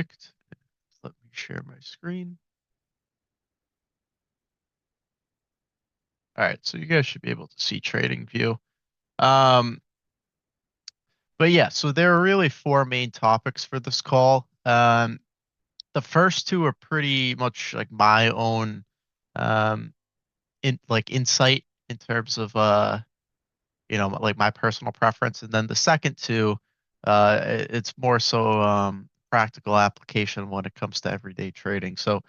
Perfect. Let me share my screen. All right, so you guys should be able to see TradingView. Um, but yeah, so there are really four main topics for this call. The first two are pretty much like my own um insight in terms of like my personal preference, and then the second two it's more so practical application when it comes to everyday trading. So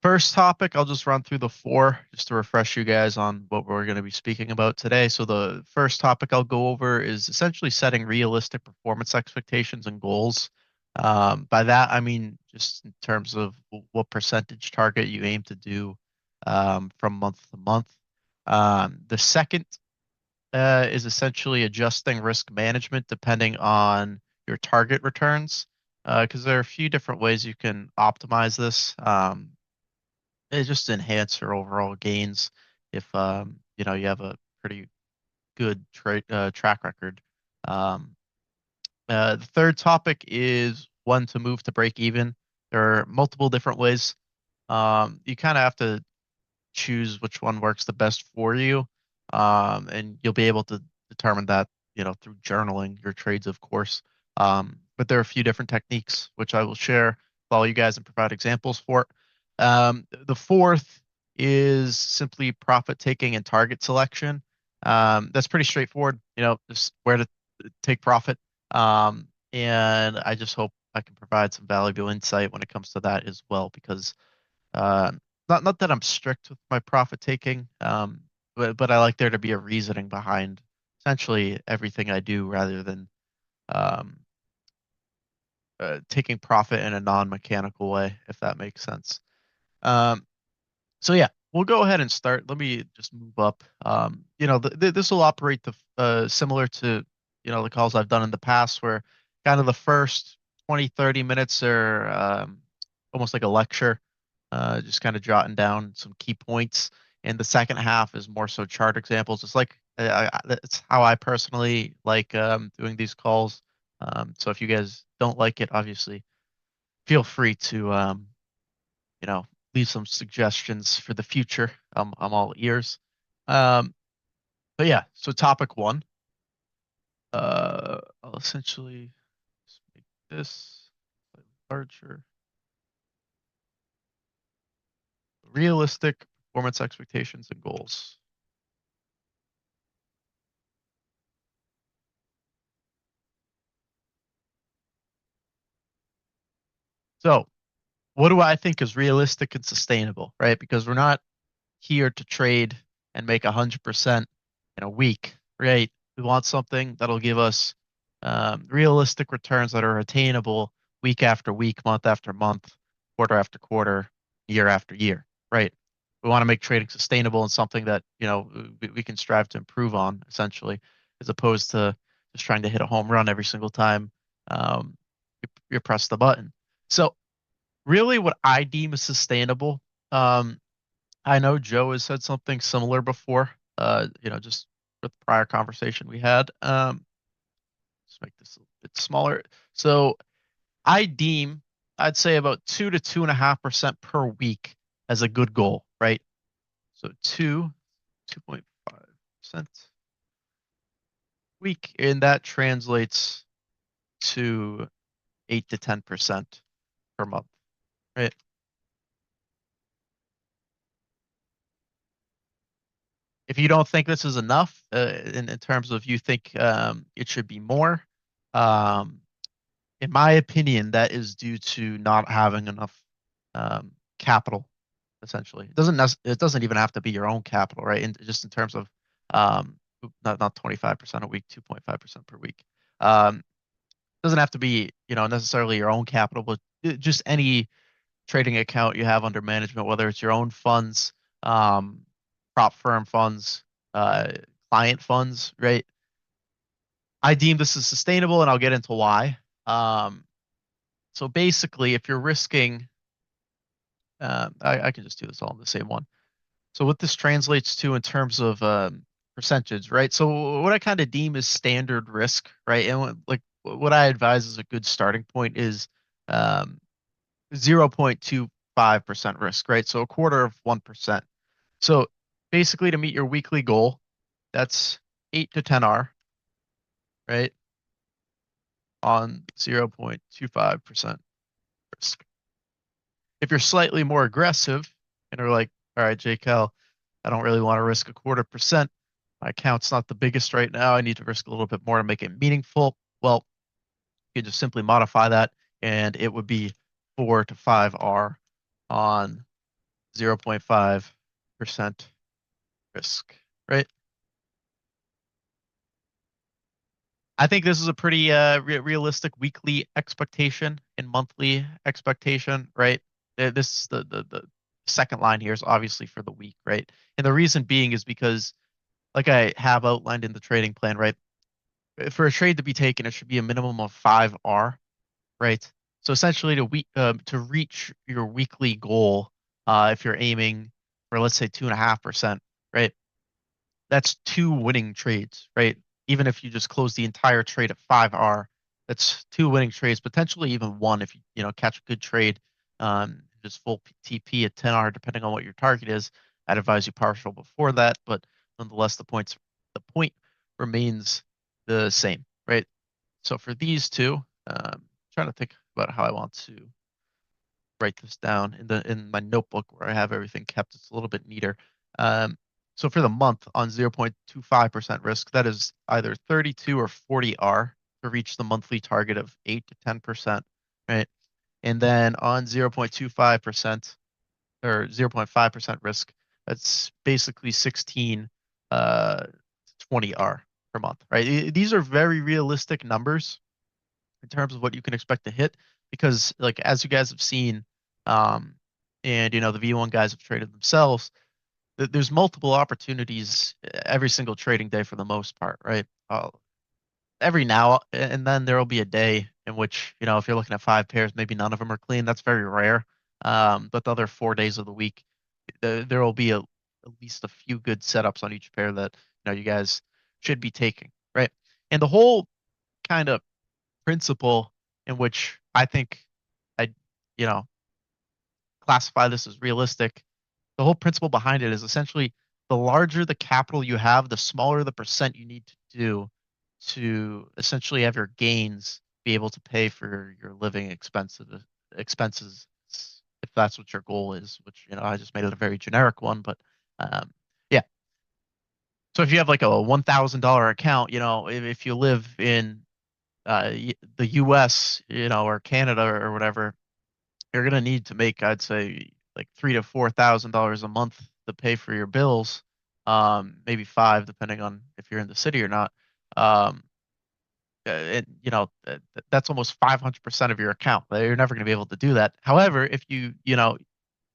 first topic, I'll just run through the four just to refresh you guys on what we're going to be speaking about today. So the first topic I'll go over is essentially setting realistic performance expectations and goals. By that, I mean just in terms of what percentage target you aim to do from month to month. The second is essentially adjusting risk management depending on your target returns, because there are a few different ways you can optimize this. It just enhance your overall gains if you have a pretty good track record. Um, the third topic is when to move to break even. There are multiple different ways. You kind of have to choose which one works the best for you, and you'll be able to determine that through journaling your trades, of course. But there are a few different techniques which I will share, follow you guys, and provide examples for. The fourth is simply profit taking and target selection. That's pretty straightforward, just where to take profit. And I just hope I can provide some valuable insight when it comes to that as well, because uh, not that I'm strict with my profit taking, but I like there to be a reasoning behind essentially everything I do rather than um, taking profit in a non-mechanical way, if that makes sense. Um, so yeah, we'll go ahead and start. Let me just move up. This will operate similar to the calls I've done in the past, where kind of the first 20, 30 minutes are almost like a lecture, just kind of jotting down some key points. And the second half is more so chart examples. It's like it's how I personally like doing these calls. So if you guys don't like it, obviously feel free to you know, leave some suggestions for the future. I'm all ears. Um, but yeah, so topic one, I'll essentially just make this slightly larger. Realistic performance expectations and goals. So, what do I think is realistic and sustainable, right? Because we're not here to trade and make 100% in a week, right? We want something that'll give us realistic returns that are attainable week after week, month after month, quarter after quarter, year after year, right? We want to make trading sustainable and something that, we can strive to improve on essentially, as opposed to just trying to hit a home run every single time you press the button. So really what I deem as sustainable, um, I know Joe has said something similar before, just with the prior conversation we had. Let's make this a bit smaller. So I'd say about 2 to 2.5% per week as a good goal, right? So 2.5% week, and that translates to 8 to 10% per month, right? If you don't think this is enough, in terms of you think it should be more, um, in my opinion, that is due to not having enough capital, essentially. It doesn't even have to be your own capital, right? Just in terms of um, not 25% a week, 2.5% per week. Doesn't have to be, necessarily your own capital, but just any trading account you have under management, whether it's your own funds, um, prop firm funds, uh, client funds, right? I deem this as sustainable, and I'll get into why. Um, so basically, if you're risking, I can just do this all in the same one. So what this translates to in terms of percentage, right? So what I kind of deem as standard risk, right? And like what I advise as a good starting point is 0.25% risk, right? So a quarter of 1%. So basically to meet your weekly goal, that's 8 to 10 R, right? On 0.25% risk. If you're slightly more aggressive and are like, all right, JCal, I don't really want to risk a quarter percent. My account's not the biggest right now. I need to risk a little bit more to make it meaningful. Well, you just simply modify that and it would be 4 to 5R on 0.5% risk, right? I think this is a pretty realistic weekly expectation and monthly expectation, right? This the second line here is obviously for the week, right? And the reason being is because, like I have outlined in the trading plan, right? For a trade to be taken, it should be a minimum of 5R, right? So essentially, to reach your weekly goal, if you're aiming for, let's say, 2.5%, right? That's two winning trades, right? Even if you just close the entire trade at 5R, that's two winning trades, potentially even one if you catch a good trade, just full TP at 10R, depending on what your target is. I'd advise you partial before that, but nonetheless, the point remains the same, right? So for these two, trying to think about how I want to write this down in my notebook where I have everything kept. It's a little bit neater. Um, so for the month on 0.25% risk, that is either 32 or 40R to reach the monthly target of 8 to 10%, right? And then on 0.25% or 0.5% risk, that's basically 16 uh 20R per month, right? These are very realistic numbers in terms of what you can expect to hit because like as you guys have seen, um and the V1 guys have traded themselves, there's multiple opportunities every single trading day for the most part, right? Every now and then there will be a day in which, if you're looking at five pairs, maybe none of them are clean. That's very rare. But the other 4 days of the week, there will be at least a few good setups on each pair that you guys should be taking, right? And the whole kind of principle in which I think I, you know, classify this as realistic. The whole principle behind it is essentially the larger the capital you have, the smaller the percent you need to do to essentially have your gains be able to pay for your living expenses if that's what your goal is, which I just made it a very generic one, but um, yeah. So if you have like a $1,000 account, if you live in the US, or Canada or whatever, you're gonna need to make, I'd say, like $3,000 to $4,000 a month to pay for your bills. Maybe five, depending on if you're in the city or not. Um, and that's almost 500% of your account. You're never gonna be able to do that. However, if you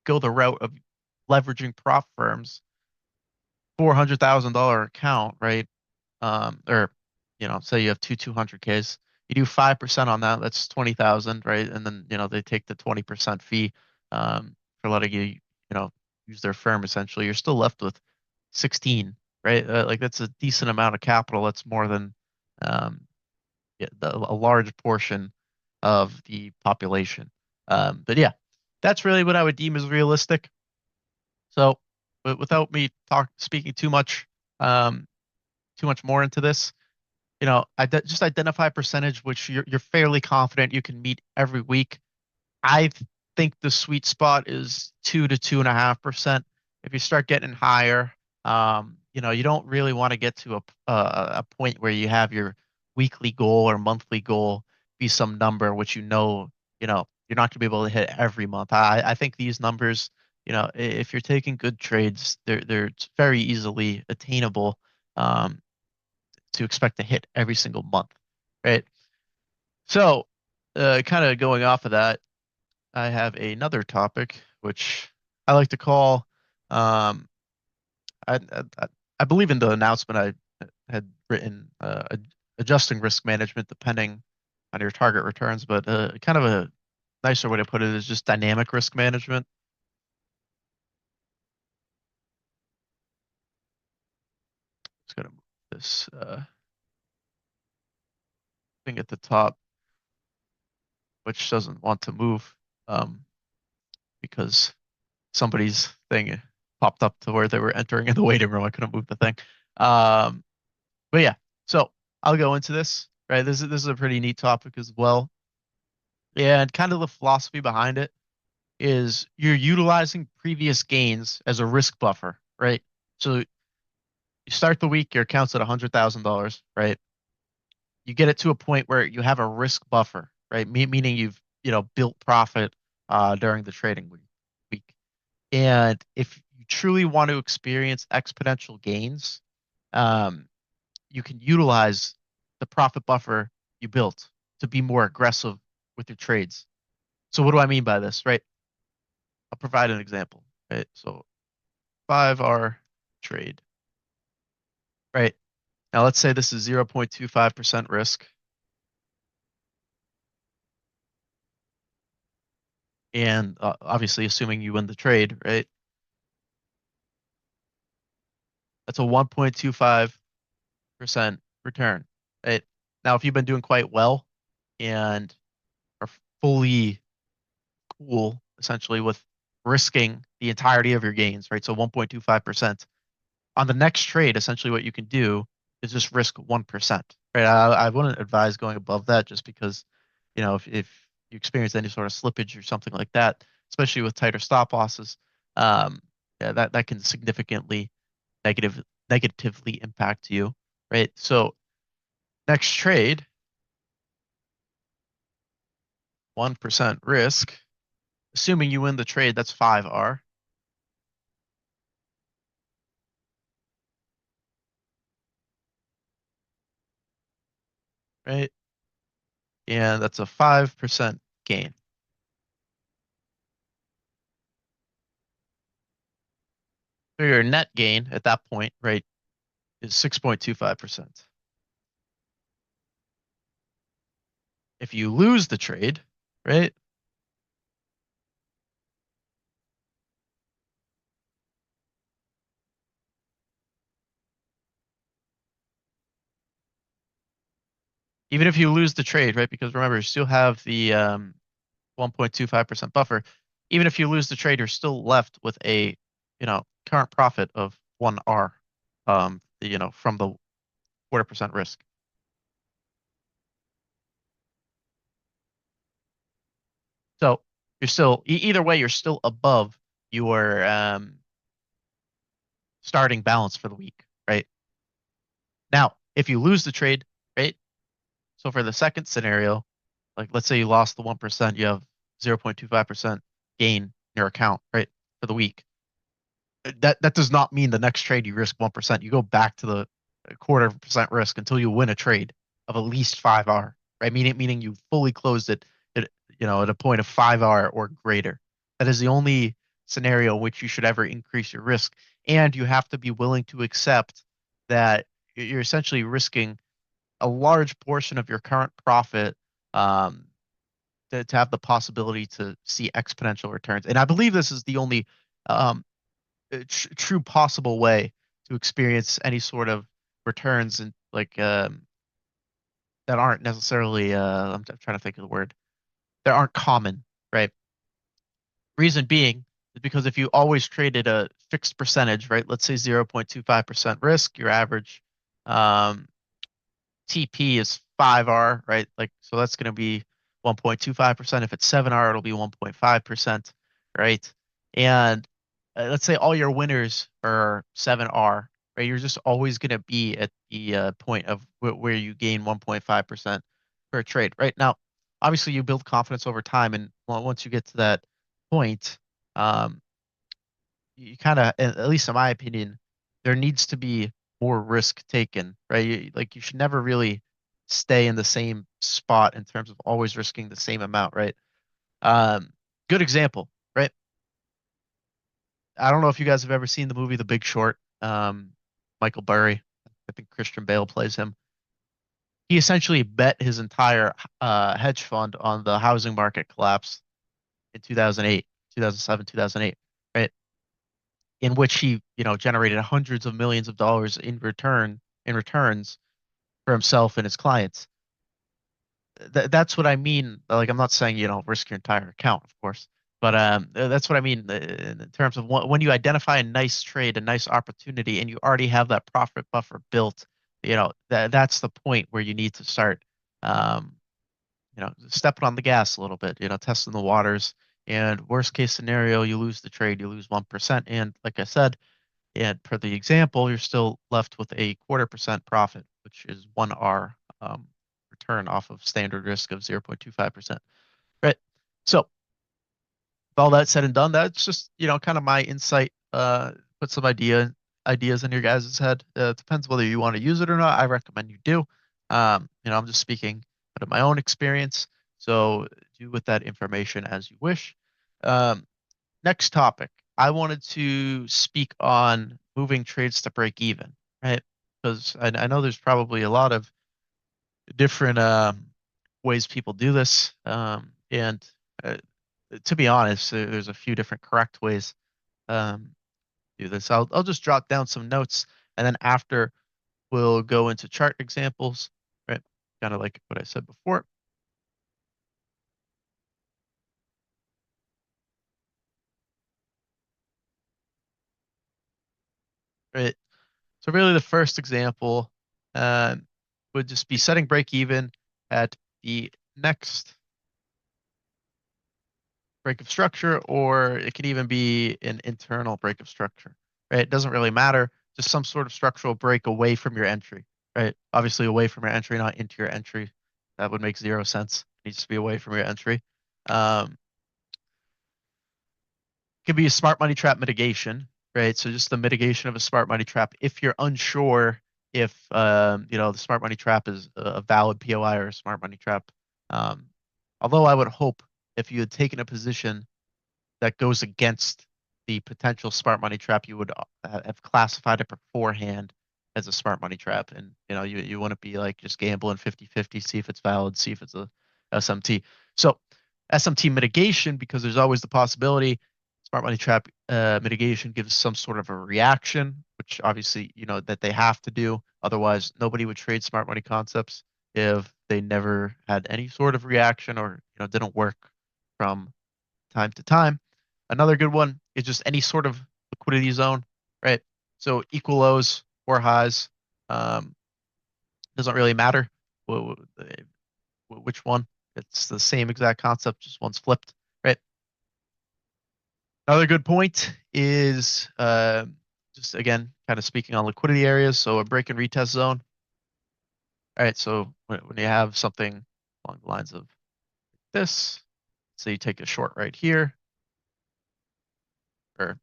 go the route of leveraging prop firms, $400,000 account, right? Or say you have two 200Ks, you do 5% on that, that's 20,000, right? And then they take the 20% fee for letting you use their firm. Essentially, you're still left with 16, right? Like that's a decent amount of capital. That's more than um, yeah, a large portion of the population. But yeah, that's really what I would deem as realistic. So, without me speaking um, too much more into this, just identify a percentage which you're fairly confident you can meet every week. I think the sweet spot is 2 to 2.5%. If you start getting higher, you don't really want to get to a point where you have your weekly goal or monthly goal be some number which you're not going to be able to hit every month. I think these numbers, if you're taking good trades, they're very easily attainable. Um, to expect to hit every single month, right? So, kind of going off of that, I have another topic which I like to call. Um, I believe in the announcement I had written, adjusting risk management depending on your target returns, but kind of a nicer way to put it is just dynamic risk management. Just gonna move this thing at the top. which doesn't want to move because somebody's thing popped up to where they were entering in the waiting room. I couldn't move the thing. Um, but yeah, so I'll go into this, right? This is a pretty neat topic as well. Yeah, and kind of the philosophy behind it is you're utilizing previous gains as a risk buffer, right? So you start the week, your account's at $100,000, right? You get it to a point where you have a risk buffer, right? Meaning you've, built profit during the trading week. And if you truly want to experience exponential gains, um, you can utilize the profit buffer you built to be more aggressive with your trades. So what do I mean by this, right? I'll provide an example, right? So 5R trade, right? Now let's say this is 0.25% risk, and obviously assuming you win the trade, right? That's a 1.25% return, right? Now, if you've been doing quite well and are fully cool, essentially, with risking the entirety of your gains, right? So 1.25%. On the next trade, essentially what you can do is just risk 1%, right? I wouldn't advise going above that just because, if you experience any sort of slippage or something like that, especially with tighter stop losses, um, yeah, that can significantly negative negatively impact you, right? So next trade, 1% risk, assuming you win the trade, that's 5R, right? And that's a 5% gain. So your net gain at that point, right, is 6.25%. If you lose the trade, right, even if you lose the trade, right, because remember, you still have the 1.25% buffer. Even if you lose the trade, you're still left with a, current profit of 1R, from the 40% risk. So you're still, either way, you're still above your starting balance for the week, right? Now, if you lose the trade, right? So for the second scenario, like let's say you lost the 1%, you have 0.25% gain in your account, right? For the week. That does not mean the next trade you risk 1%. You go back to the quarter% risk until you win a trade of at least 5R, right? Meaning you fully closed it at, at a point of 5R or greater. That is the only scenario in which you should ever increase your risk. And you have to be willing to accept that you're essentially risking a large portion of your current profit um, to have the possibility to see exponential returns. And I believe this is the only um, true possible way to experience any sort of returns and like that aren't necessarily I'm trying to think of the word, that aren't common, right? Reason being is because if you always traded a fixed percentage, right? Let's say 0.25% risk, your average um, TP is 5R, right? Like, so that's going to be 1.25%. If it's 7R, it'll be 1.5%, right? And let's say all your winners are 7R, right? You're just always going to be at the point of where you gain 1.5% per trade, right? Now, obviously, you build confidence over time, and once you get to that point, um, you kind of, at least in my opinion, there needs to be more risk taken, right? Like you should never really stay in the same spot in terms of always risking the same amount, right? Um, Good example, right? I don't know if you guys have ever seen the movie The Big Short. Michael Burry, I think Christian Bale plays him. He essentially bet his entire hedge fund on the housing market collapse in 2008, 2007, 2008, right? In which he, generated hundreds of millions of dollars in returns for himself and his clients. that's what I mean. Like, I'm not saying, risk your entire account, of course, but that's what I mean in terms of when you identify a nice trade, a nice opportunity, and you already have that profit buffer built, that's the point where you need to start, um, stepping on the gas a little bit, testing the waters. And worst case scenario, you lose the trade, you lose 1%. And like I said, and per the example, you're still left with a 0.25% profit, which is 1R return off of standard risk of 0.25%. Right. So, with all that said and done, that's just, kind of my insight. Put some ideas in your guys' head. It depends whether you want to use it or not. I recommend you do. I'm just speaking out of my own experience. So do with that information as you wish. Um, Next topic. I wanted to speak on moving trades to break even, right? Because I know there's probably a lot of different ways people do this. And to be honest, there's a few different correct ways to do this. I'll just jot down some notes, and then after we'll go into chart examples, right? Kind of like what I said before. Right. So really, the first example um, would just be setting break even at the next break of structure, or it could even be an internal break of structure, right? It doesn't really matter, just some sort of structural break away from your entry, right? Obviously, away from your entry, not into your entry. That would make zero sense. It needs to be away from your entry. Um, could be a smart money trap mitigation, right? So just the mitigation of a smart money trap. If you're unsure if the smart money trap is a valid POI or a smart money trap, um, although I would hope if you had taken a position that goes against the potential smart money trap, you would have classified it beforehand as a smart money trap, and you wouldn't be like just gambling 50-50, see if it's valid, see if it's a SMT. So SMT mitigation, because there's always the possibility smart money trap mitigation gives some sort of a reaction, which obviously that they have to do. Otherwise, nobody would trade smart money concepts if they never had any sort of reaction or didn't work from time to time. Another good one is just any sort of liquidity zone, right? So equal lows or highs, um, doesn't really matter which one. It's the same exact concept, just one's flipped, right? Another good point is just again, kind of speaking on liquidity areas. So a break and retest zone. All right, so when you have something along the lines of this, so you take a short right here, or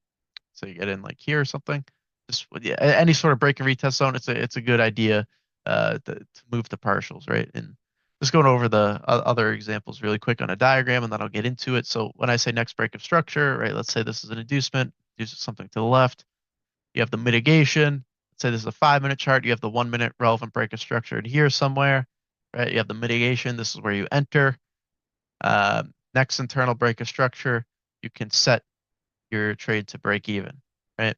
so you get in like here or something. Just yeah, any sort of break and retest zone. It's a good idea to move the partials, right? And just going over the other examples really quick on a diagram, and then I'll get into it. So when I say next break of structure, right? Let's say this is an inducement. Induce something to the left. You have the mitigation. Let's say this is a 5-minute chart. You have the 1-minute relevant break of structure in here somewhere, right? You have the mitigation. This is where you enter. Next internal break of structure, you can set your trade to break even, right?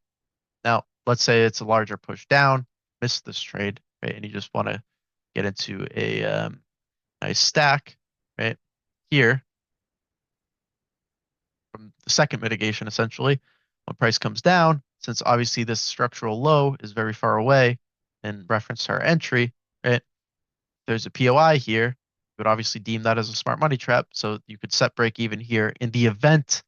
Now, let's say it's a larger push down, miss this trade, right? And you just want to get into a nice stack, right? Here, from the second mitigation, essentially, when price comes down, since obviously this structural low is very far away in reference to our entry, right? There's a POI here. You would obviously deem that as a smart money trap. So you could set break even here in the event,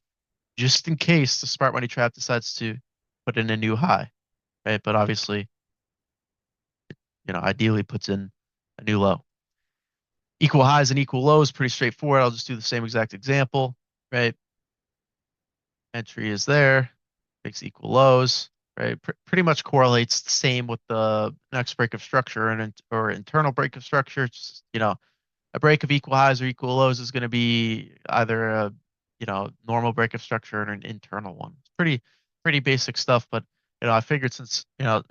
just in case the smart money trap decides to put in a new high, right? But obviously, ideally puts in a new low. Equal highs and equal lows, pretty straightforward. I'll just do the same exact example, right? Entry is there, makes equal lows, right? Pretty much correlates the same with the next break of structure or internal break of structure. Just, a break of equal highs or equal lows is going to be either a, normal break of structure or an internal one. It's pretty basic stuff, but I figured since, a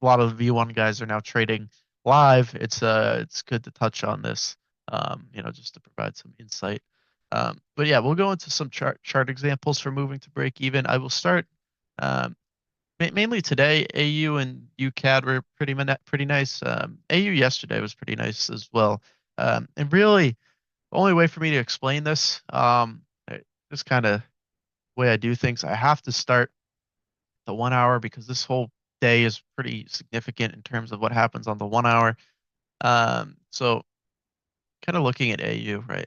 lot of the V1 guys are now trading live, it's good to touch on this, just to provide some insight. But yeah, we'll go into some chart examples for moving to break even. I will start um, mainly today. AU and UCAD were pretty nice. AU yesterday was pretty nice as well. And really, the only way for me to explain this, this kind of way I do things, I have to start the 1 hour because this whole day is pretty significant in terms of what happens on the 1 hour. So kind of looking at AU, right?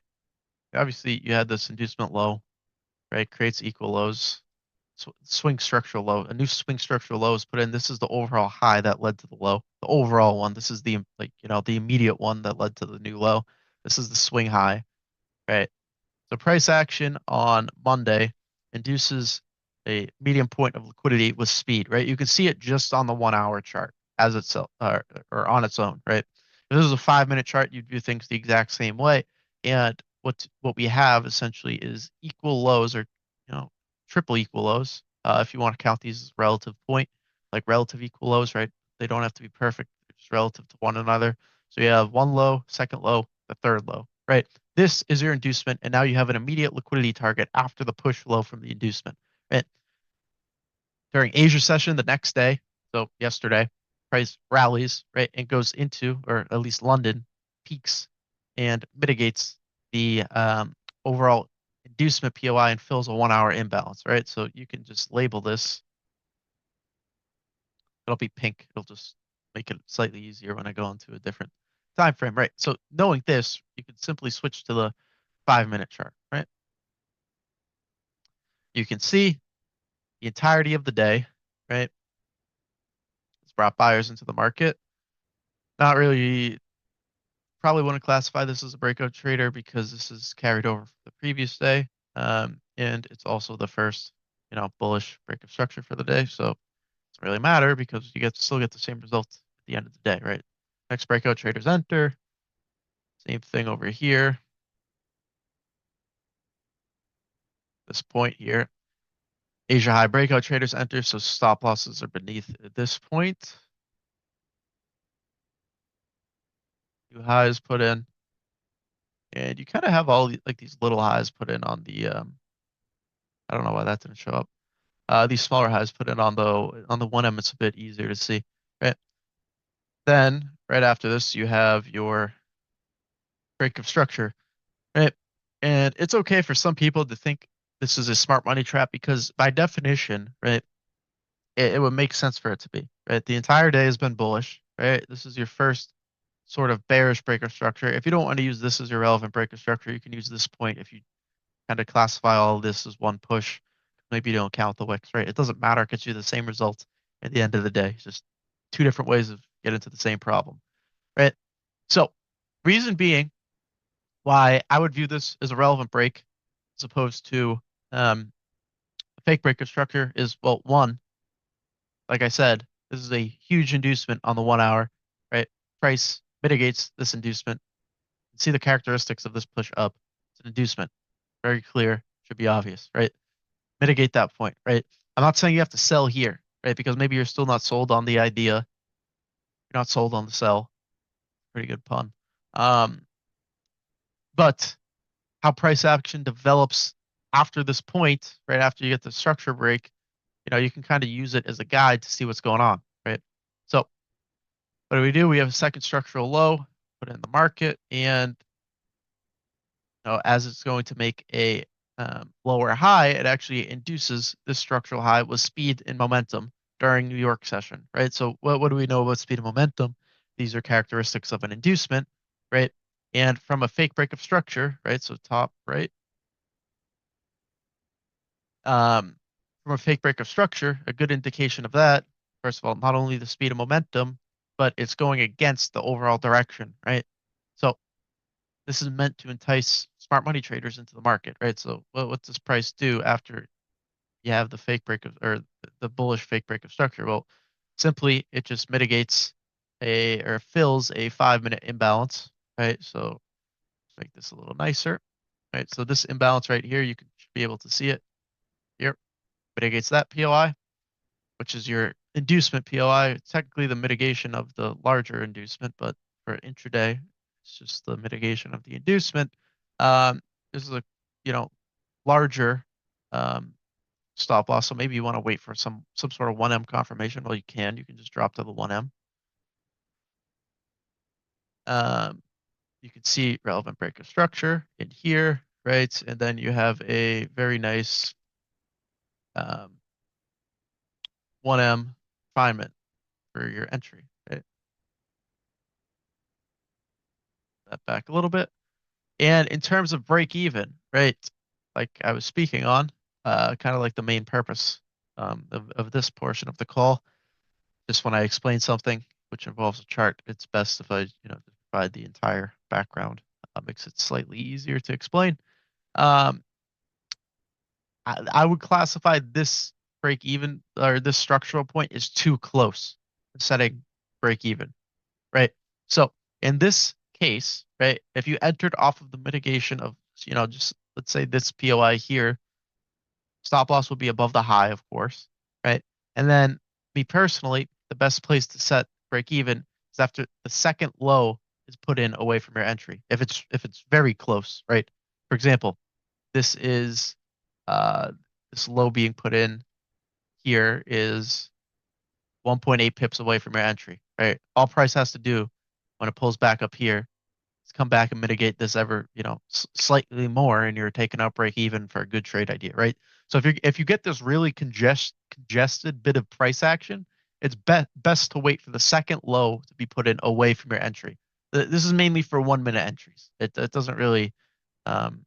Obviously, you had this inducement low, right? Creates equal lows. Swing structural low. A new swing structural low is put in. This is the overall high that led to the low. The overall one. This is the the immediate one that led to the new low. This is the swing high, right? So price action on Monday induces a medium point of liquidity with speed, right? You can see it just on the 1 hour chart as itself or on its own, right? If this is a 5 minute chart, you'd do things the exact same way. And what we have essentially is equal lows or triple equal lows. If you want to count these as relative point, like relative equal lows, right? They don't have to be perfect, they're just relative to one another. So you have one low, second low, the third low, right? This is your inducement, and now you have an immediate liquidity target after the push low from the inducement. Right? During Asia session the next day, so yesterday, price rallies, right, and goes into, or at least London, peaks and mitigates the overall inducement POI and fills a 1 hour imbalance, right? So you can just label this. It'll be pink. It'll just make it slightly easier when I go into a different time frame, right? So knowing this, you can simply switch to the 5 minute chart, right? You can see the entirety of the day, right? It's brought buyers into the market. Not really, probably wouldn't classify this as a breakout trader because this is carried over from the previous day. And it's also the first, bullish break of structure for the day. So it doesn't really matter because you still get the same result at the end of the day, right? Next breakout traders enter. Same thing over here. This point here. Asia high breakout traders enter, so stop losses are beneath this point. New highs put in. And you kind of have all like these little highs put in on the I don't know why that didn't show up. These smaller highs put in on the 1M, it's a bit easier to see, right? Then right after this, you have your break of structure, right? And it's okay for some people to think this is a smart money trap because by definition, right, it would make sense for it to be, right? The entire day has been bullish, right? This is your first sort of bearish break of structure. If you don't want to use this as your relevant break of structure, you can use this point if you kind of classify all of this as one push. Maybe you don't count the wicks, right? It doesn't matter. It gets you the same result at the end of the day. It's just two different ways of getting to the same problem, right? So, reason being why I would view this as a relevant break as opposed to a fake break of structure is, well, one, like I said, this is a huge inducement on the 1 hour, right? Price mitigates this inducement. See the characteristics of this push up. It's an inducement. Very clear. Should be obvious, right? Mitigate that point, right? I'm not saying you have to sell here, right? Because maybe you're still not sold on the idea. You're not sold on the sell. Pretty good pun. Um, but how price action develops after this point, right after you get the structure break, you can kind of use it as a guide to see what's going on, right? So what do? We have a second structural low put in the market, and as it's going to make a lower high, it actually induces this structural high with speed and momentum during New York session, right? So what do we know about speed and momentum? These are characteristics of an inducement, right? And from a fake break of structure, right? So top right, um, from a fake break of structure, a good indication of that, first of all, not only the speed and momentum, but it's going against the overall direction, right? So this is meant to entice smart money traders into the market, right? So what does price do after you have the fake break of, or the bullish fake break of structure? Well, simply it just mitigates or fills a 5 minute imbalance, right? So let's make this a little nicer, right? So this imbalance right here, should be able to see it here, mitigates that POI, which is your inducement POI. It's technically the mitigation of the larger inducement, but for intraday, it's just the mitigation of the inducement. This is a you know larger um, stop loss, so maybe you want to wait for some sort of 1M confirmation. Well, you can just drop to the 1M. Um, you can see relevant break of structure in here, right? And then you have a very nice 1M refinement for your entry, right? That back a little bit. And in terms of break even, right? Like I was speaking on, kind of like the main purpose of this portion of the call. Just when I explain something which involves a chart, it's best if I, provide the entire background. Makes it slightly easier to explain. Um, I would classify this break even or this structural point is too close to setting break even, right? So in this case, right, if you entered off of the mitigation of, just let's say this POI here, stop loss will be above the high, of course, right? And then me personally, the best place to set break even is after the second low is put in away from your entry. If it's very close, right? For example, this is uh this low being put in here is 1.8 pips away from your entry, right? All price has to do when it pulls back up here is come back and mitigate this ever, slightly more, and you're taking out break even for a good trade idea, right? So if you get this really congested bit of price action, it's best to wait for the second low to be put in away from your entry. This is mainly for 1 minute entries. It doesn't really um,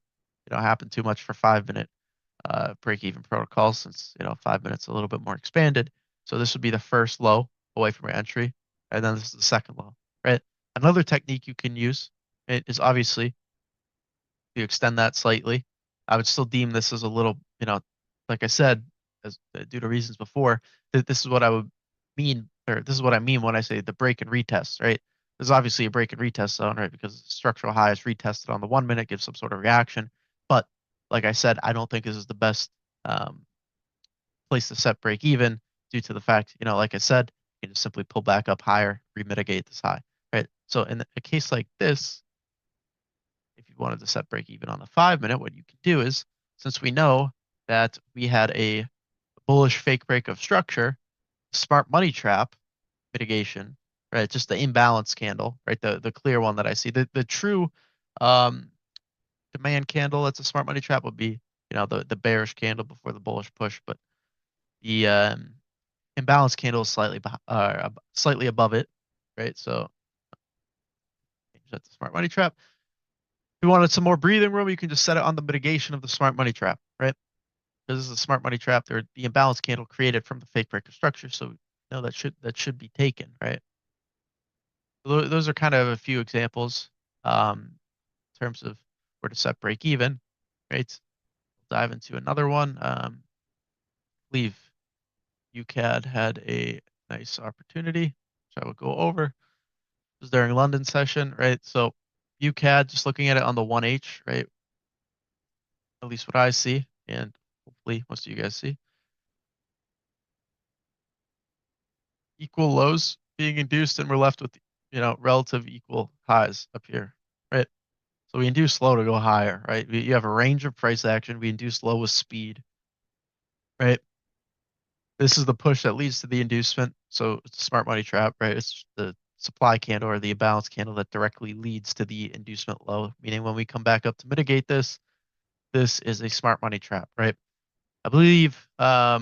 happen too much for 5 minute break even protocols since 5 minutes a little bit more expanded. So this would be the first low away from your entry, and then this is the second low, right? Another technique you can use is obviously to extend that slightly. I would still deem this as a little, like I said, as due to reasons before, that this is what I would mean, or this is what I mean when I say the break and retest, right? There's obviously a break and retest zone, right? Because the structural high is retested on the 1 minute, gives some sort of reaction. But like I said, I don't think this is the best um, place to set break even due to the fact, like I said, you can just simply pull back up higher, remitigate this high, right? So in a case like this, if you wanted to set break even on the 5 minute, what you can do is, since we know that we had a bullish fake break of structure, smart money trap mitigation, right? Just the imbalance candle, right? The clear one that I see. The true um, demand candle that's a smart money trap would be, the bearish candle before the bullish push, but the imbalance candle is slightly above it, right? So that's the smart money trap. If you wanted some more breathing room, you can just set it on the mitigation of the smart money trap, right? This is a smart money trap. They're the imbalance candle created from the fake breaker structure, so that should be taken, right? Those are kind of a few examples in terms of where to set break even, right? We'll dive into another one. I believe UCAD had a nice opportunity, which I will go over. It was during London session, right? So UCAD, just looking at it on the 1H, right? At least what I see, and hopefully most of you guys see. Equal lows being induced, and we're left with, relative equal highs up here, right? So we induce low to go higher, right? You have a range of price action. We induce low with speed, right? This is the push that leads to the inducement. So it's a smart money trap, right? It's the supply candle or the imbalance candle that directly leads to the inducement low, meaning when we come back up to mitigate this, this is a smart money trap, right? I believe, I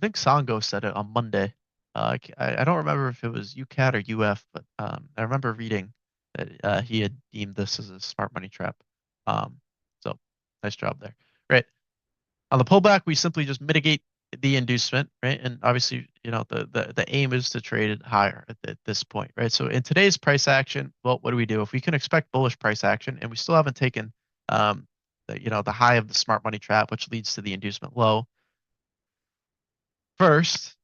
think Sango said it on Monday. I don't remember if it was UCAT or UF, but I remember reading that he had deemed this as a smart money trap. Um, so nice job there. Right. On the pullback, we simply just mitigate the inducement, right? And obviously, the aim is to trade it higher at this point, right? So in today's price action, well, what do we do? If we can expect bullish price action and we still haven't taken the high of the smart money trap, which leads to the inducement low. First,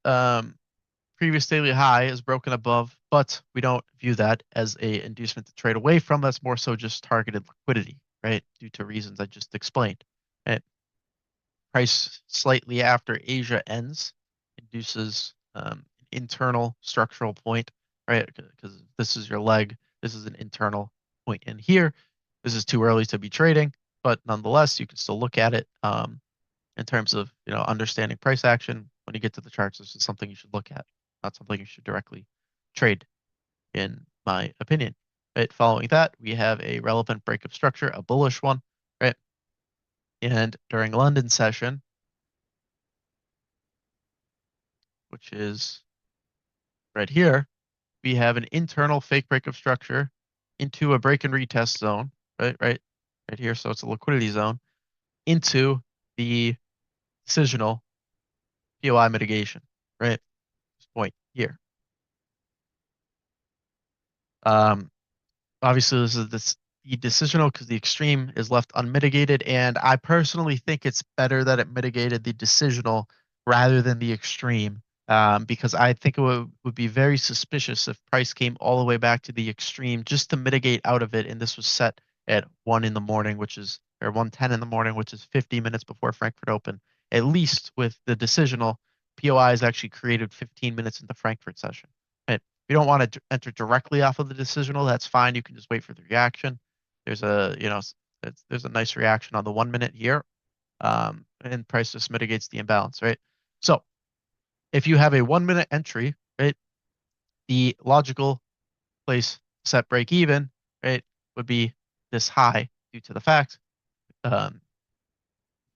previous daily high is broken above, but we don't view that as a inducement to trade away from. That's more so just targeted liquidity, right? Due to reasons I just explained. And price slightly after Asia ends induces internal structural point, right? Because this is your leg. This is an internal point in here. This is too early to be trading, but nonetheless, you can still look at it in terms of understanding price action. When you get to the charts, this is something you should look at, not something you should directly trade, in my opinion. right? Following that, we have a relevant break of structure, a bullish one, right? And during London session, which is right here, we have an internal fake break of structure into a break and retest zone, right here. So it's a liquidity zone into the decisional POI mitigation, right? This point here. Um, Obviously, the decisional because the extreme is left unmitigated, and I personally think it's better that it mitigated the decisional rather than the extreme, because I think it would be very suspicious if price came all the way back to the extreme just to mitigate out of it, and this was set at 1 in the morning, which is or 1:10 in the morning, which is 50 minutes before Frankfurt Open. At least with the decisional, POI is actually created 15 minutes into Frankfurt session. If you don't want to enter directly off of the decisional, that's fine. You can just wait for the reaction. There's a, there's a nice reaction on the 1 minute here. And price just mitigates the imbalance, right? So if you have a 1 minute entry, right, the logical place to set break even, right, would be this high due to the fact, um,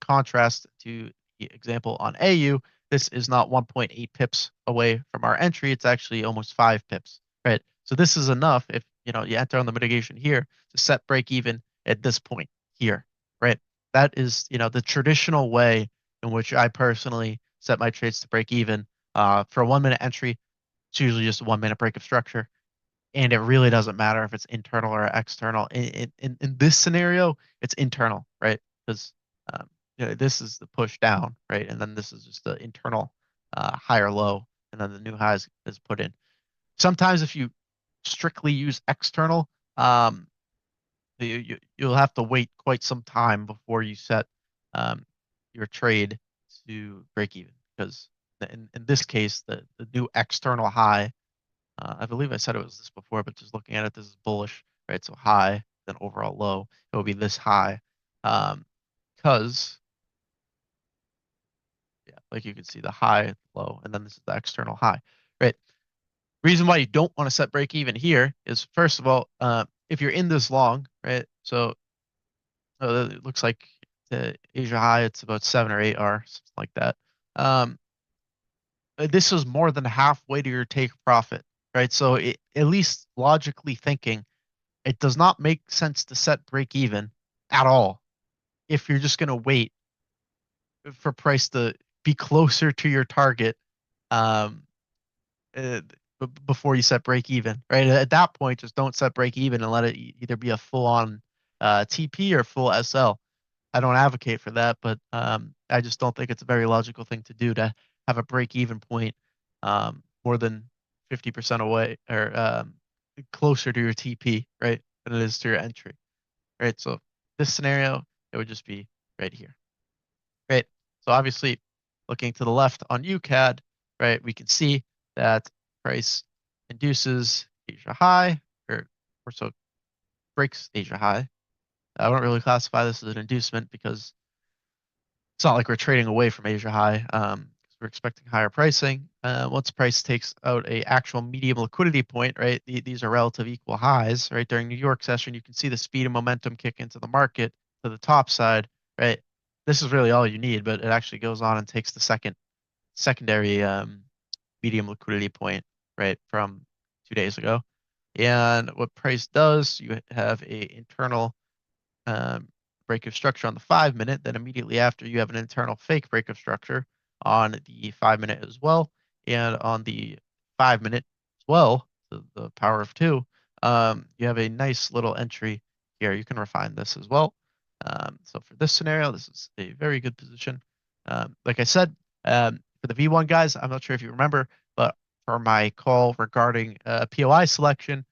contrast to the example on AU, this is not 1.8 pips away from our entry. It's actually almost 5 pips, right? So this is enough if you enter on the mitigation here to set break even at this point here, right? That is the traditional way in which I personally set my trades to break even. For a 1 minute entry, it's usually just a 1 minute break of structure, and it really doesn't matter if it's internal or external. In this scenario, it's internal, right? Because um, this is the push down, right? And then this is just the internal high or low, and then the new high is put in. Sometimes if you strictly use external, you'll have to wait quite some time before you set um, your trade to break even, because in this case, the new external high, I believe I said it was this before, but just looking at it, this is bullish, right? So high, then overall low. It will be this high. Because, yeah, like you can see the high, low, and then this is the external high, right? Reason why you don't want to set break even here is, first of all, if you're in this long, right? So it looks like the Asia high, it's about 7 or 8 R, something like that. This is more than halfway to your take profit, right? So at least logically thinking, it does not make sense to set break even at all if you're just going to wait for price to be closer to your target um, uh, before you set break even, right? At that point, just don't set break even and let it either be a full on TP or full SL. I don't advocate for that, but I just don't think it's a very logical thing to do to have a break even point more than 50% away or closer to your TP, right, than it is to your entry, right? So this scenario, it would just be right here, right? So obviously, looking to the left on UCAD, right, we can see that price induces Asia high, or so breaks Asia high. I wouldn't really classify this as an inducement because it's not like we're trading away from Asia high. 'Cause we're expecting higher pricing. Once price takes out a actual medium liquidity point, right? These are relative equal highs, right? During New York session, you can see the speed and momentum kick into the market to the top side, right? This is really all you need, but it actually goes on and takes the secondary medium liquidity point, right, from 2 days ago. And what price does, you have a internal um, break of structure on the 5 minute. Then immediately after, you have an internal fake break of structure on the 5 minute as well. And on the 5 minute as well, the power of two, you have a nice little entry here. You can refine this as well. So for this scenario, this is a very good position. Like I said, for the V1 guys, I'm not sure if you remember, but for my call regarding POI selection,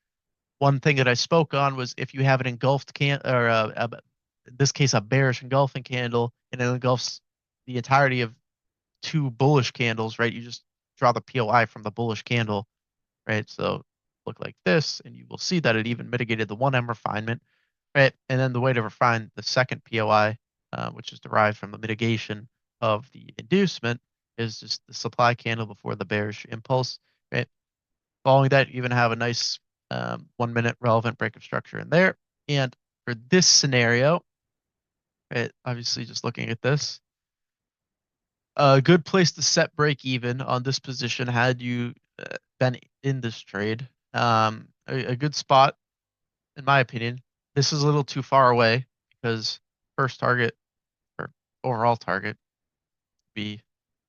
one thing that I spoke on was if you have an engulfed or in this case a bearish engulfing candle and it engulfs the entirety of two bullish candles, right? You just draw the POI from the bullish candle, right? So look like this, and you will see that it even mitigated the 1M refinement, right? And then the way to refine the second POI, which is derived from the mitigation of the inducement, is just the supply candle before the bearish impulse, right? Following that, you even have a nice 1 minute relevant break of structure in there. And for this scenario, right, obviously just looking at this, a good place to set break even on this position had you been in this trade. A good spot, in my opinion. This is a little too far away because first target or overall target would be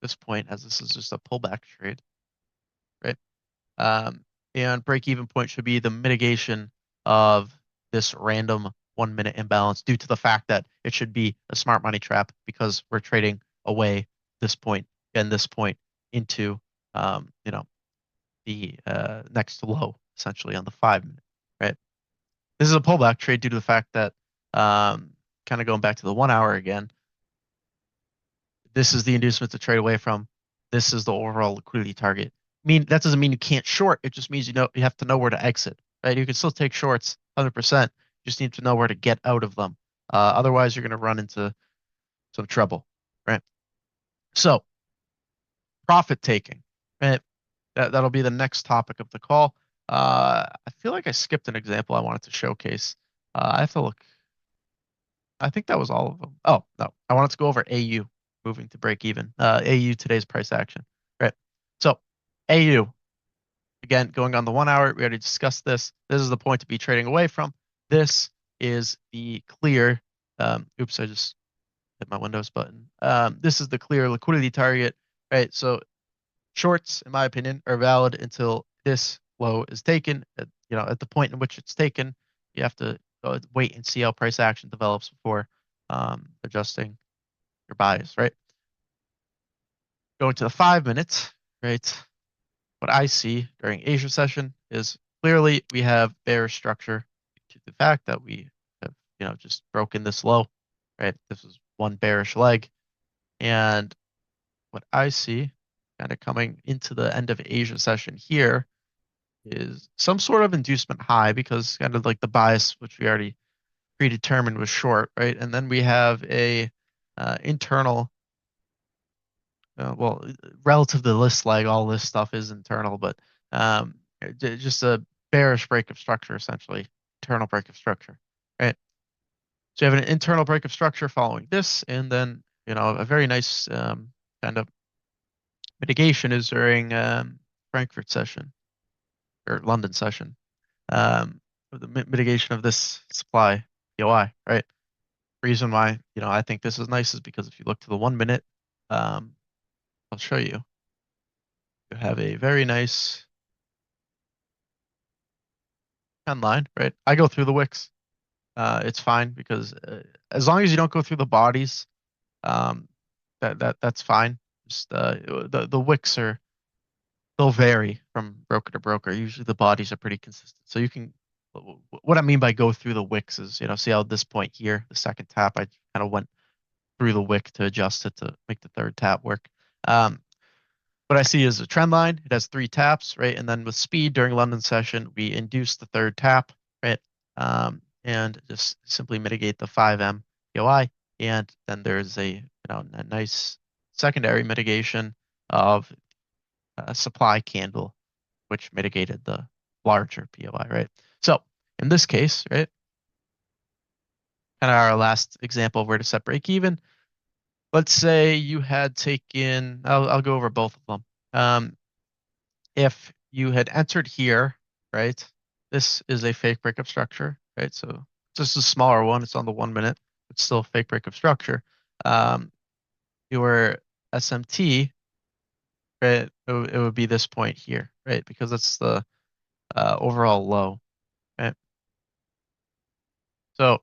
this point, as this is just a pullback trade, right? Um, and break even point should be the mitigation of this random 1 minute imbalance due to the fact that it should be a smart money trap because we're trading away this point and this point into the next low essentially on the 5 minute, right? This is a pullback trade due to the fact that kind of going back to the 1 hour again, this is the inducement to trade away from. This is the overall liquidity target. That doesn't mean you can't short. It just means you have to know where to exit, right? You can still take shorts 100%. You just need to know where to get out of them. Otherwise, you're going to run into some trouble, right? So, profit taking, right? That'll be the next topic of the call. I feel like I skipped an example I wanted to showcase. I have to look. I think that was all of them. Oh, no. I wanted to go over AU moving to break even. AU today's price action. Right. So AU, again, going on the 1 hour, we already discussed this. This is the point to be trading away from. This is the clear. Oops, I just hit my Windows button. This is the clear liquidity target, right? So shorts, in my opinion, are valid until this low is taken. At the point in which it's taken, you have to wait and see how price action develops before adjusting your bias, right? Going to the 5 minutes, right? What I see during Asia session is clearly we have bearish structure to the fact that we have, just broken this low, right? This is one bearish leg. And what I see kind of coming into the end of Asia session here is some sort of inducement high because kind of like the bias, which we already predetermined was short, right? And then we have a internal, well, relative to this leg, all this stuff is internal, but just a bearish break of structure, essentially, internal break of structure, right? So you have an internal break of structure following this, and then a very nice kind of mitigation is during Frankfurt session or London session. The mitigation of this supply POI, right? Reason why, I think this is nice is because if you look to the 1 minute, I'll show you. You have a very nice trend line, right? I go through the wicks. It's fine because as long as you don't go through the bodies, um, that's fine. Just the wicks they'll vary from broker to broker. Usually the bodies are pretty consistent. So you can, what I mean by go through the wicks is, see how this point here, the second tap, I kind of went through the wick to adjust it to make the third tap work. What I see is a trend line. It has 3 taps, right? And then with speed during London session, we induce the third tap, right? And just simply mitigate the 5M POI. And then there's a nice secondary mitigation of a supply candle, which mitigated the larger POI, right? So in this case, right, kind of our last example of where to set break even. Let's say you had taken, I'll go over both of them. If you had entered here, right, this is a fake break of structure, right? So this is a smaller one. It's on the 1 minute. It's still a fake break of structure. Your SMT, right, it would be this point here, right? Because that's the overall low, right? So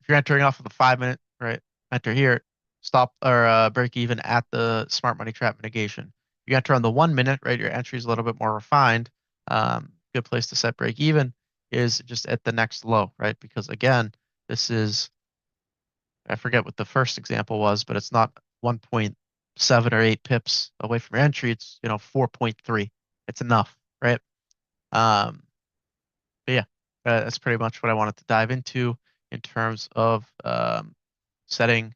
if you're entering off of the 5 minute, right, enter here, stop or break even at the smart money trap mitigation. You enter on the 1 minute, right, your entry is a little bit more refined. Good place to set break even is just at the next low, right? Because again, this is, I forget what the first example was, but it's not 1.7 or 8 pips away from your entry. It's 4.3. It's enough, right? But yeah, that's pretty much what I wanted to dive into in terms of setting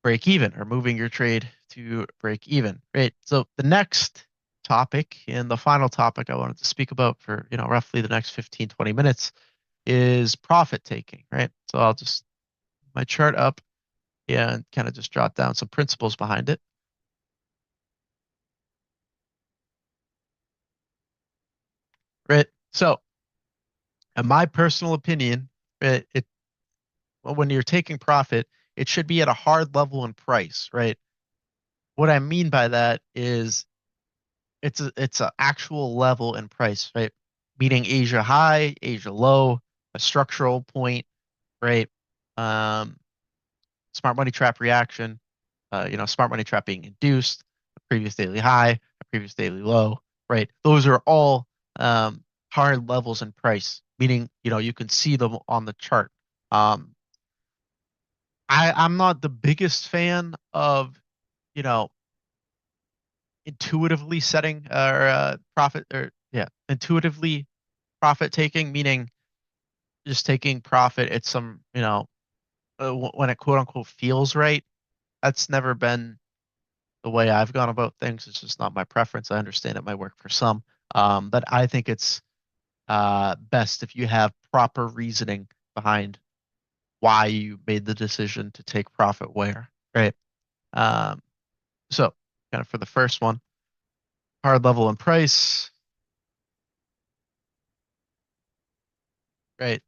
break even or moving your trade to break even, right? So the next topic and the final topic I wanted to speak about for, roughly the next 15, 20 minutes is profit taking, right? So I'll just my chart up and kind of just jot down some principles behind it. Right. So, in my personal opinion, well, when you're taking profit, it should be at a hard level in price, right? What I mean by that is it's a actual level in price, right? Meaning Asia high, Asia low, a structural point, right? Um, smart money trap reaction, smart money trap being induced, a previous daily high, a previous daily low, right? Those are all hard levels in price, meaning, you can see them on the chart. Um, I'm not the biggest fan of, you know, intuitively setting or profit or yeah, intuitively profit taking, meaning just taking profit at some, when it quote unquote feels right. That's never been the way I've gone about things. It's just not my preference. I understand it might work for some. But I think it's best if you have proper reasoning behind why you made the decision to take profit where, right? Um, so kind of for the first one, hard level and price, right?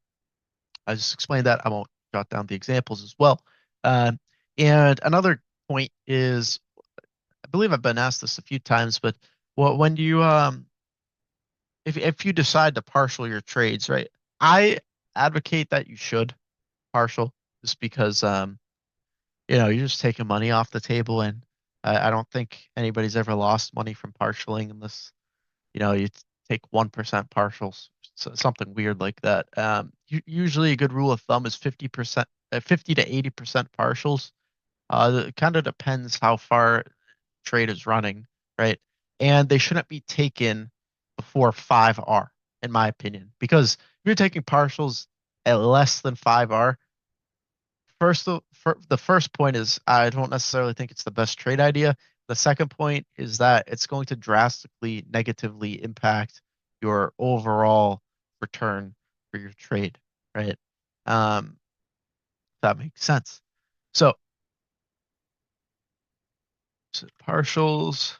I just explained that. I won't jot down the examples as well. Um, and another point is, I believe I've been asked this a few times, but when you if you decide to partial your trades, right? I advocate that you should partial just because you're just taking money off the table, and I don't think anybody's ever lost money from partialing unless you take 1% partials, so something weird like that. Usually a good rule of thumb is 50%, 50 to 80% partials. It kind of depends how far trade is running, right? And they shouldn't be taken before 5R, in my opinion, because if you're taking partials at less than 5R, the first point is I don't necessarily think it's the best trade idea. The second point is that it's going to drastically negatively impact your overall return for your trade, right? If that makes sense. So, partials,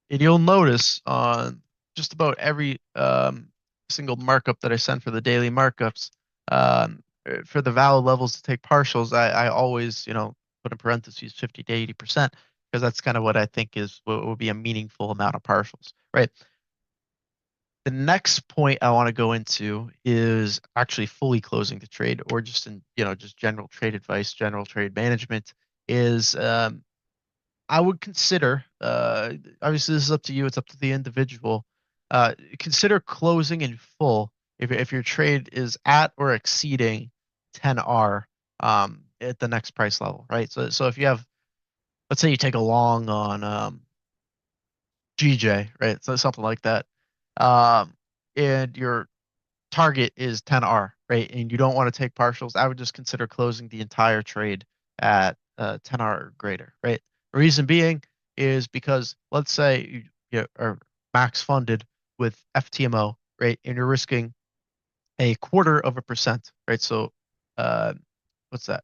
and you'll notice on just about every single markup that I send for the daily markups, for the valid levels to take partials, I always, put in parentheses 50 to 80% because that's kind of what I think is what would be a meaningful amount of partials, right? The next point I want to go into is actually fully closing the trade or just just general trade advice, general trade management is I would consider, obviously this is up to you, it's up to the individual. Consider closing in full if your trade is at or exceeding 10R at the next price level, right? So if you have, let's say you take a long on GJ, right? So something like that. Um, and your target is 10R, right? And you don't want to take partials, I would just consider closing the entire trade at 10R or greater, right? Reason being is because let's say you are max funded with FTMO, right? And you're risking a quarter of a percent, right? So, uh, what's that?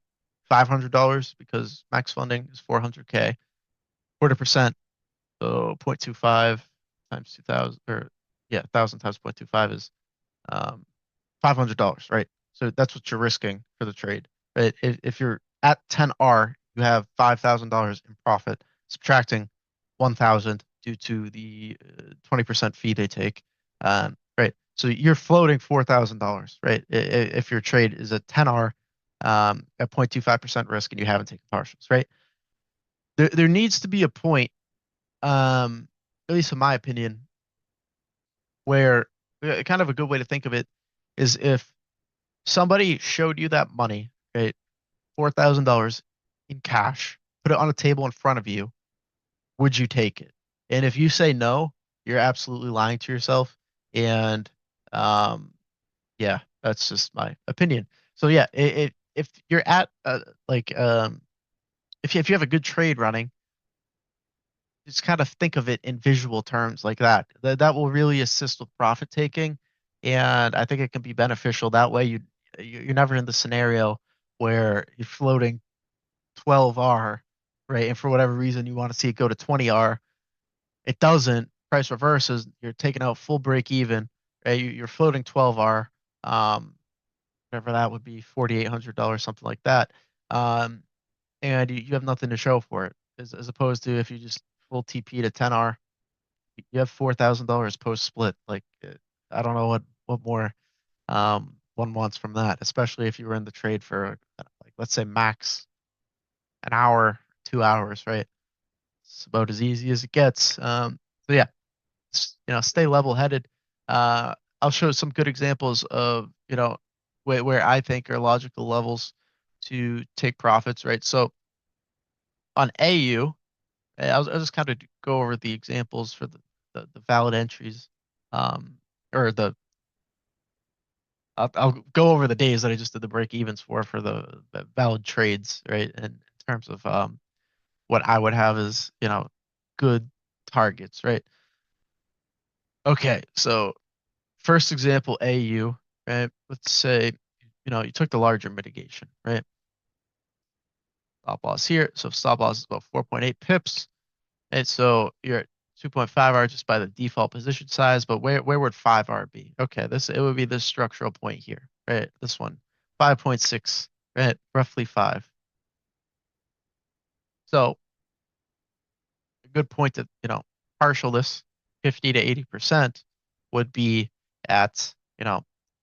$500 because max funding is 400K, quarter percent, so 0.25 times 2000 or yeah, 1,000 times 0.25 is um, $500, right? So that's what you're risking for the trade, right? If you're at 10R, you have $5,000 in profit, subtracting 1,000 due to the 20% fee they take, right? So you're floating $4,000, right? If your trade is at 10R, at 0.25% risk and you haven't taken partials, right? There needs to be a point, at least in my opinion, where kind of a good way to think of it is if somebody showed you that money, right? $4,000 in cash, put it on a table in front of you, would you take it? And if you say no, you're absolutely lying to yourself. And um, yeah, that's just my opinion. So yeah, if you're at like if you have a good trade running, just kind of think of it in visual terms like that. That will really assist with profit taking, and I think it can be beneficial. That way, you're never in the scenario where you're floating 12R, right? And for whatever reason you want to see it go to 20R, it doesn't. Price reverses, you're taking out full break even, right? You're floating 12R, whatever that would be, $4,800, something like that. And you have nothing to show for it, as opposed to if you just full TP to 10R, you have $4,000 post split. Like, I don't know what more one wants from that, especially if you were in the trade for like, let's say max an hour, 2 hours, right? It's about as easy as it gets. So yeah, stay level headed. I'll show some good examples of, where I think are logical levels to take profits, right? So on AU, I'll just kind of go over the examples for the valid entries, or I'll go over the days that I just did the break evens for the valid trades, right? And in terms of what I would have as, good targets, right? Okay, so first example, AU, right? Let's say, you took the larger mitigation, right? Stop loss here. So stop loss is about 4.8 pips. And so you're at 2.5R just by the default position size, but where would 5R be? Okay, it would be this structural point here, right? This one, 5.6, right? Roughly 5. So a good point to, partial this 50 to 80% would be at,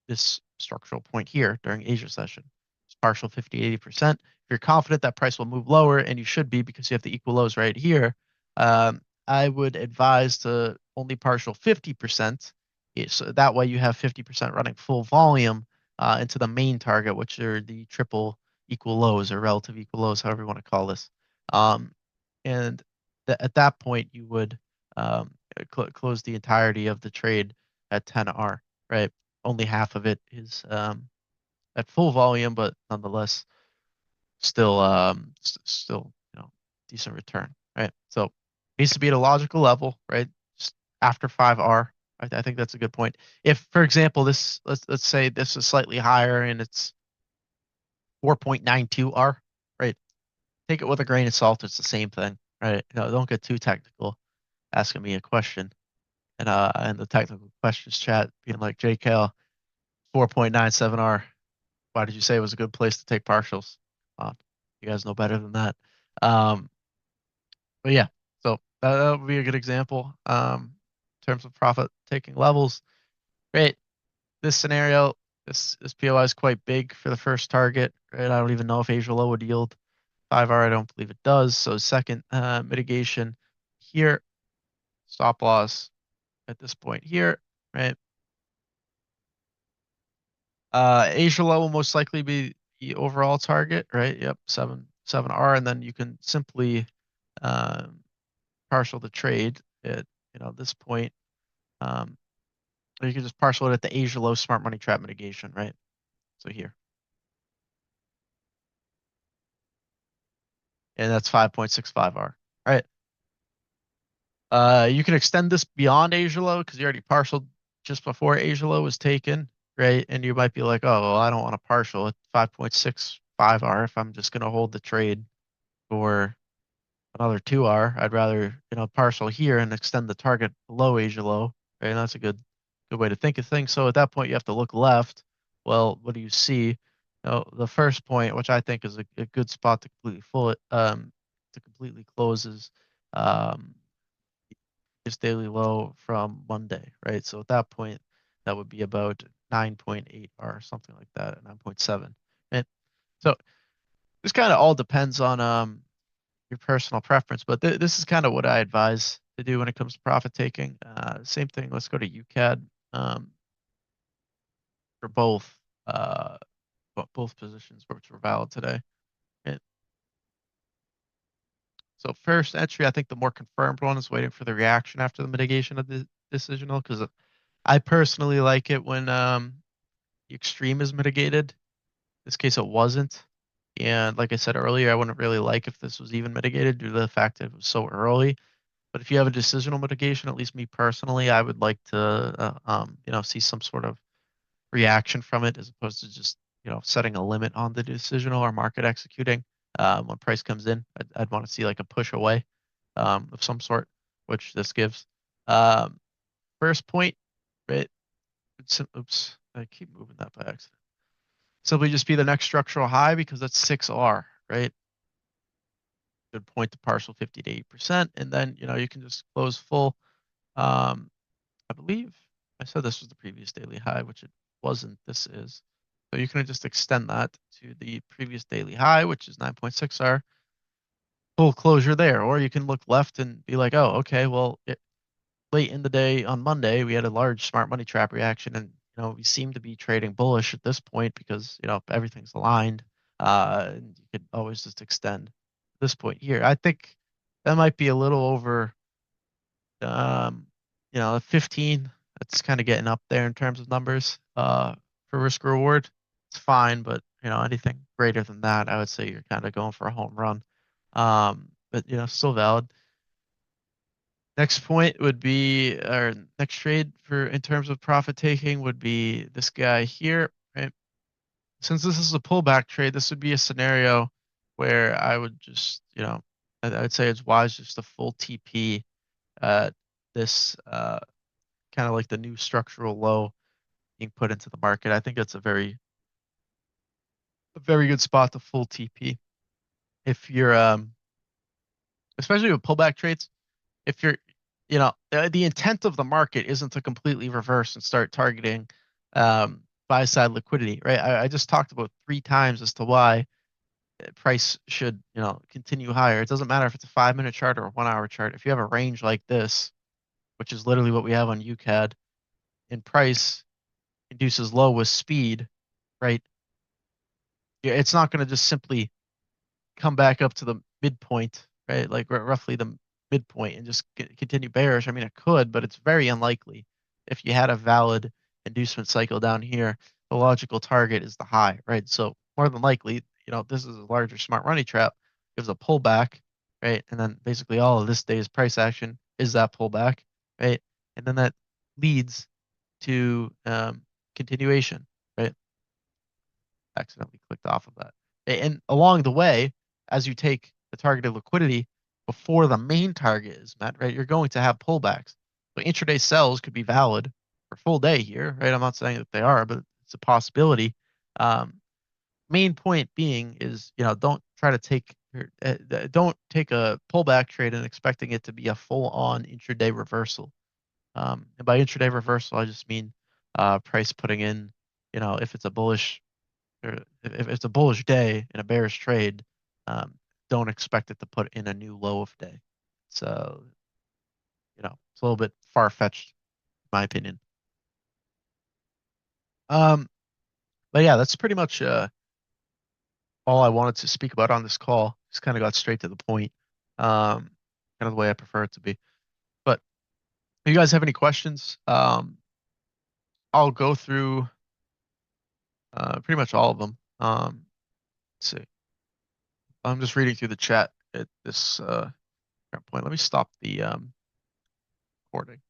this structural point here during Asia session. It's partial 50, 80%. If you're confident that price will move lower, and you should be because you have the equal lows right here, I would advise to only partial 50%. So that way you have 50% running full volume into the main target, which are the triple equal lows or relative equal lows, however you want to call this. And at that point, you would close the entirety of the trade at 10R, right? Only half of it is at full volume, but nonetheless, still decent return, right? So needs to be at a logical level, right? Just after 5R. I think that's a good point. If, for example, let's say this is slightly higher and it's 4.92R, right? Take it with a grain of salt. It's the same thing, right? Don't get too technical asking me a question and the technical questions chat being like, JKL 4.97R. Why did you say it was a good place to take partials? You guys know better than that. Um, but yeah, so that would be a good example. In terms of profit taking levels, great. This scenario, this POI is quite big for the first target, right? I don't even know if Asia low would yield 5R. I don't believe it does. So second mitigation here, stop loss at this point here, right? Asia low will most likely be the overall target, right? Yep, 7R, and then you can simply um, partial the trade at this point. Or you can just partial it at the Asia low smart money trap mitigation, right? So here, and that's 5.65R. All right. You can extend this beyond Asia low because you already partialed just before Asia low was taken, right? And you might be like, oh, well, I don't want to partial at 5.65R if I'm just going to hold the trade for another 2R. I'd rather, partial here and extend the target below Asia low, right? And that's a good way to think of things. So at that point, you have to look left. Well, what do you see? The first point, which I think is a good spot to completely close is this daily low from Monday, right? So at that point, that would be about 9.8 or something like that, 9.7. And so this kind of all depends on your personal preference, but this is kind of what I advise to do when it comes to profit taking. Same thing. Let's go to UCAD for both positions, which were valid today. And so first entry, I think the more confirmed one is waiting for the reaction after the mitigation of the decisional, because I personally like it when the extreme is mitigated. this case, it wasn't. And like I said earlier, I wouldn't really like if this was even mitigated due to the fact that it was so early. But if you have a decisional mitigation, at least me personally, I would like to, see some sort of reaction from it as opposed to just, setting a limit on the decisional or market executing. When price comes in, I'd want to see like a push away, of some sort, which this gives. Um, First point, right? Oops, I keep moving that by accident. Simply just be the next structural high because that's 6R, right? Good point to partial 50 to 8%, and then you can just close full. I believe I said this was the previous daily high, which it wasn't. This is. So you can just extend that to the previous daily high, which is 9.6R. Full closure there, or you can look left and be like, oh, okay, well, late in the day on Monday, we had a large smart money trap reaction, and we seem to be trading bullish at this point because everything's aligned. And you could always just extend this point here. I think that might be a little over, 15. That's kind of getting up there in terms of numbers. For risk reward, it's fine, but anything greater than that, I would say you're kind of going for a home run. But still valid. Next point would be, or next trade for in terms of profit taking would be this guy here, right? Since this is a pullback trade, this would be a scenario where I would just, I would say it's wise just a full TP at this, kind of like the new structural low being put into the market. I think it's a very good spot to full TP if you're, especially with pullback trades. If you're, the intent of the market isn't to completely reverse and start targeting, buy side liquidity, right? I just talked about 3 times as to why price should, continue higher. It doesn't matter if it's a 5-minute chart or a 1-hour chart. If you have a range like this, which is literally what we have on UCAD, in price induces low with speed, right? Yeah, it's not going to just simply come back up to the midpoint, right? Like roughly the midpoint and just continue bearish. I mean, it could, but it's very unlikely. If you had a valid inducement cycle down here, the logical target is the high, right? So more than likely, this is a larger smart money trap, gives a pullback, right? And then basically all of this day's price action is that pullback, right? And then that leads to, continuation, right? Accidentally clicked off of that. And along the way, as you take the targeted liquidity before the main target is met, right, you're going to have pullbacks. So intraday sells could be valid for full day here, right? I'm not saying that they are, but it's a possibility. Main point being is, don't try to don't take a pullback trade and expecting it to be a full-on intraday reversal. And by intraday reversal, I just mean price putting in, if it's a bullish or if it's a bullish day in a bearish trade, um, don't expect it to put in a new low of day. So, it's a little bit far-fetched, in my opinion. Um, but yeah, that's pretty much all I wanted to speak about on this call. Just kind of got straight to the point, kind of the way I prefer it to be. But if you guys have any questions, I'll go through pretty much all of them. Let's see. I'm just reading through the chat at this current point. Let me stop the recording.